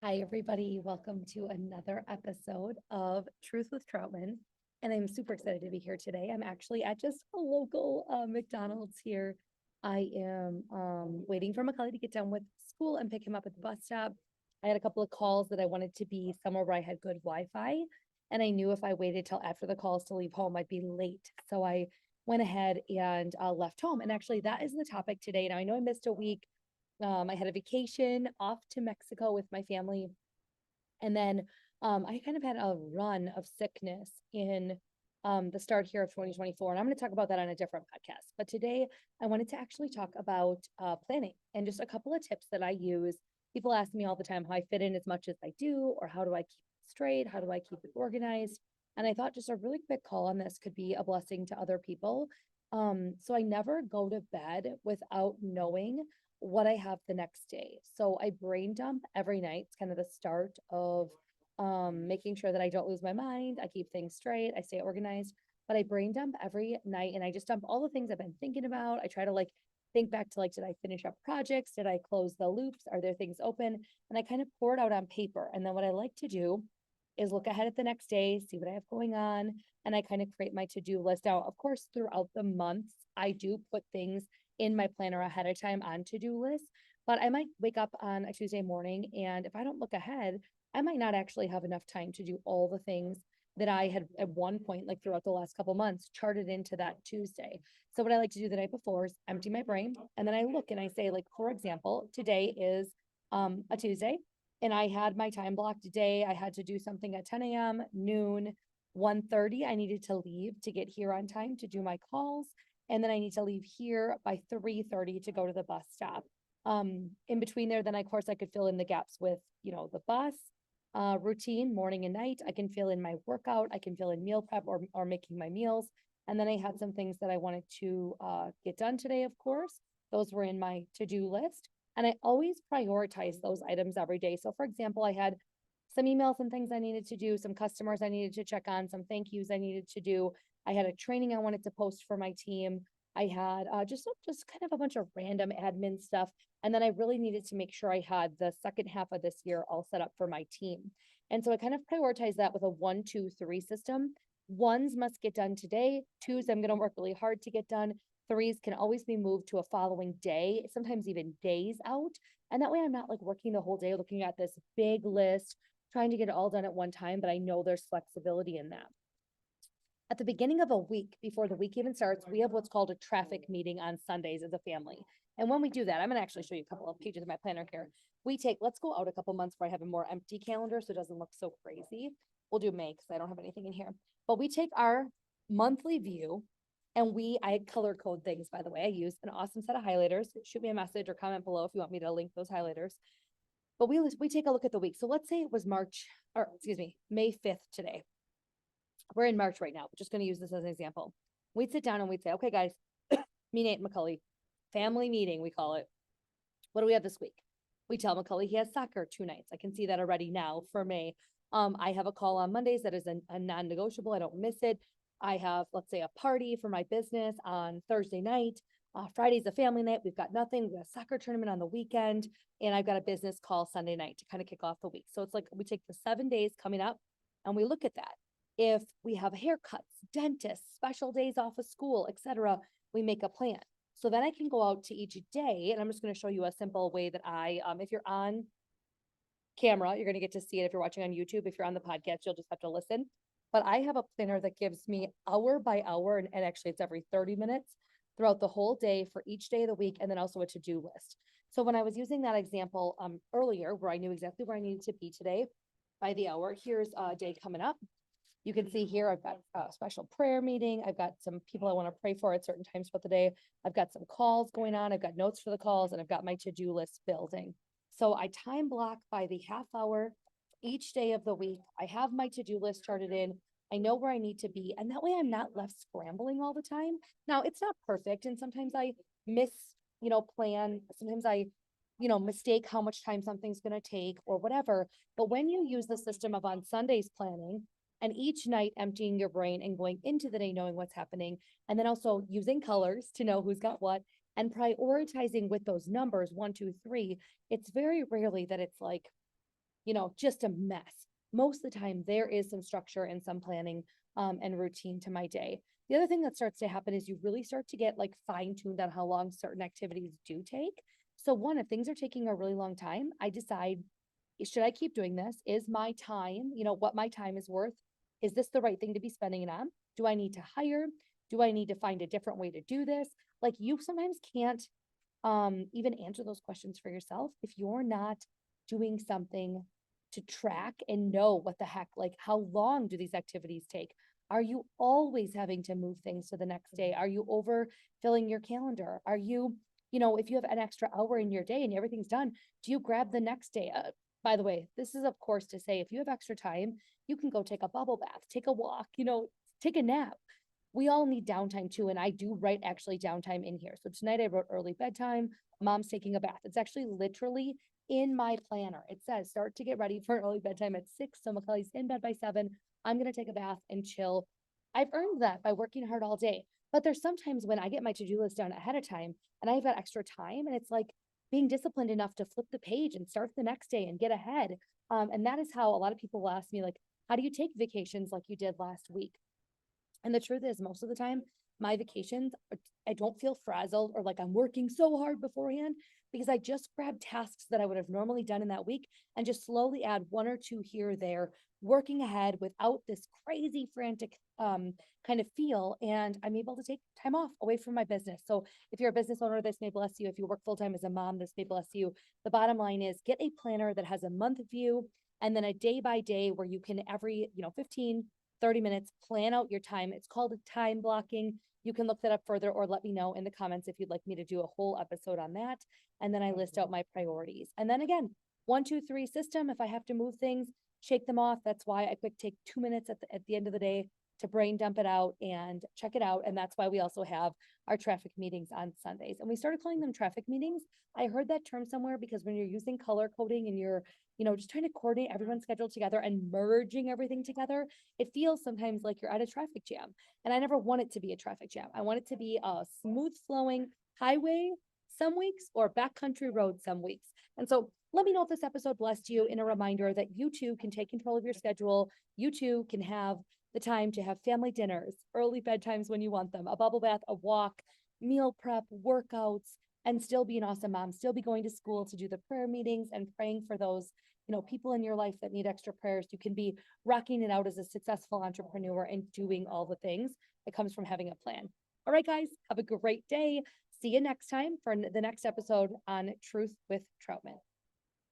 Hi, everybody. Welcome to another episode of Truth with Troutman. And I'm super excited to be here today. I'm actually at just a local McDonald's here. I am waiting for Macaulay to get done with school and pick him up at the bus stop. I had a couple of calls that I wanted to be somewhere where I had good Wi-Fi. And I knew if I waited till after the calls to leave home, I'd be late. So I went ahead and left home. And actually, that is the topic today. Now, I know I missed a week. I had a vacation off to Mexico with my family. And then I kind of had a run of sickness in the start here of 2024. And I'm going to talk about that on a different podcast. But today I wanted to actually talk about planning and just a couple of tips that I use. People ask me all the time how I fit in as much as I do, or how do I keep it straight? How do I keep it organized? And I thought just a really quick call on this could be a blessing to other people. So I never go to bed without knowing what I have the next day. So I brain dump every night. It's kind of the start of making sure that I don't lose my mind. I keep things straight. I stay organized, but I brain dump every night and I just dump all the things I've been thinking about. I try to think back to did I finish up projects? Did I close the loops? Are there things open? And I kind of pour it out on paper. And then what I like to do is look ahead at the next day, see what I have going on, and I kind of create my to-do list. Now, of course, throughout the months, I do put things in my planner ahead of time on to-do lists, but I might wake up on a Tuesday morning, and if I don't look ahead, I might not actually have enough time to do all the things that I had at one point, like throughout the last couple months, charted into that Tuesday. So what I like to do the night before is empty my brain, and then I look and I say, like, for example, today is a Tuesday, and I had my time blocked today. I had to do something at 10 a.m., noon, 1:30. I needed to leave to get here on time to do my calls. And then I need to leave here by 3:30 to go to the bus stop. In between there, then of course I could fill in the gaps with, the bus routine, morning and night. I can fill in my workout. I can fill in meal prep or making my meals. And then I had some things that I wanted to get done today, of course. Those were in my to-do list. And I always prioritize those items every day. So for example, I had some emails and things I needed to do, some customers I needed to check on, some thank yous I needed to do. I had a training I wanted to post for my team. I had just kind of a bunch of random admin stuff. And then I really needed to make sure I had the second half of this year all set up for my team. And so I kind of prioritize that with a 1, 2, 3 system. Ones must get done today. Twos, I'm going to work really hard to get done. Threes can always be moved to a following day, sometimes even days out. And that way I'm not working the whole day looking at this big list, trying to get it all done at one time, but I know there's flexibility in that. At the beginning of a week, before the week even starts, we have what's called a traffic meeting on Sundays as a family. And when we do that, I'm going to actually show you a couple of pages of my planner here. Let's go out a couple months where I have a more empty calendar so it doesn't look so crazy. We'll do May because I don't have anything in here. But we take our monthly view and I color code things, by the way. I use an awesome set of highlighters. Shoot me a message or comment below if you want me to link those highlighters. But we take a look at the week. So let's say it was May 5th today. We're in March right now. We're just going to use this as an example. We'd sit down and we'd say, okay, guys, me, Nate, Macaulay, family meeting, we call it. What do we have this week? We tell Macaulay he has soccer 2 nights. I can see that already now for May. I have a call on Mondays that is a non-negotiable. I don't miss it. I have, let's say, a party for my business on Thursday night. Friday's a family night. We've got nothing. We've got a soccer tournament on the weekend. And I've got a business call Sunday night to kind of kick off the week. So it's we take the 7 days coming up and we look at that. If we have haircuts, dentists, special days off of school, etc., we make a plan. So then I can go out to each day, and I'm just going to show you a simple way that if you're on camera, you're going to get to see it. If you're watching on YouTube, if you're on the podcast, you'll just have to listen. But I have a planner that gives me hour by hour, and actually it's every 30 minutes throughout the whole day for each day of the week, and then also a to-do list. So when I was using that example earlier, where I knew exactly where I needed to be today by the hour, here's a day coming up. You can see here, I've got a special prayer meeting. I've got some people I want to pray for at certain times throughout the day. I've got some calls going on. I've got notes for the calls, and I've got my to-do list building. So I time block by the half hour each day of the week. I have my to-do list charted in. I know where I need to be. And that way I'm not left scrambling all the time. Now, it's not perfect. And sometimes I plan. Sometimes I mistake how much time something's going to take or whatever. But when you use the system of on Sundays planning, and each night emptying your brain and going into the day knowing what's happening, and then also using colors to know who's got what, and prioritizing with those numbers 1, 2, 3, it's very rarely that it's just a mess. Most of the time there is some structure and some planning and routine to my day. The other thing that starts to happen is you really start to get like fine-tuned on how long certain activities do take. So one, if things are taking a really long time, I decide, should I keep doing this? Is my time, what my time is worth? Is this the right thing to be spending it on? Do I need to hire? Do I need to find a different way to do this? Like you sometimes can't even answer those questions for yourself if you're not doing something to track and know what the heck, like how long do these activities take? Are you always having to move things to the next day? Are you overfilling your calendar? Are you, if you have an extra hour in your day and everything's done, do you grab the next day? By the way, this is of course to say if you have extra time, you can go take a bubble bath, take a walk, take a nap. We all need downtime too. And I do write actually downtime in here. So tonight I wrote early bedtime, mom's taking a bath. It's actually literally in my planner. It says start to get ready for early bedtime at 6. So Macaulay's in bed by 7. I'm going to take a bath and chill. I've earned that by working hard all day. But there's sometimes when I get my to-do list done ahead of time and I've got extra time and it's like being disciplined enough to flip the page and start the next day and get ahead. And that is how a lot of people will ask me, like, how do you take vacations like you did last week? And the truth is, most of the time, my vacations, I don't feel frazzled or like I'm working so hard beforehand because I just grab tasks that I would have normally done in that week and just slowly add one or two here or there, working ahead without this crazy frantic kind of feel. And I'm able to take time off away from my business. So if you're a business owner, this may bless you. If you work full time as a mom, this may bless you. The bottom line is get a planner that has a month view and then a day by day where you can every, 15, 30 minutes, plan out your time. It's called time blocking. You can look that up further or let me know in the comments if you'd like me to do a whole episode on that. And then I list out my priorities. And then again, 1, 2, 3 system. If I have to move things, shake them off. That's why I quick take 2 minutes at the end of the day to brain dump it out and check it out. And that's why we also have our traffic meetings on Sundays. And we started calling them traffic meetings. I heard that term somewhere because when you're using color coding and you're, just trying to coordinate everyone's schedule together and merging everything together, it feels sometimes like you're at a traffic jam. And I never want it to be a traffic jam. I want it to be a smooth flowing highway some weeks or backcountry road some weeks. And so let me know if this episode blessed you, in a reminder that you too can take control of your schedule. You too can have the time to have family dinners, early bedtimes when you want them, a bubble bath, a walk, meal prep, workouts, and still be an awesome mom, still be going to school to do the prayer meetings and praying for those, people in your life that need extra prayers. You can be rocking it out as a successful entrepreneur and doing all the things that comes from having a plan. All right, guys, have a great day. See you next time for the next episode on Truth with Trautmann.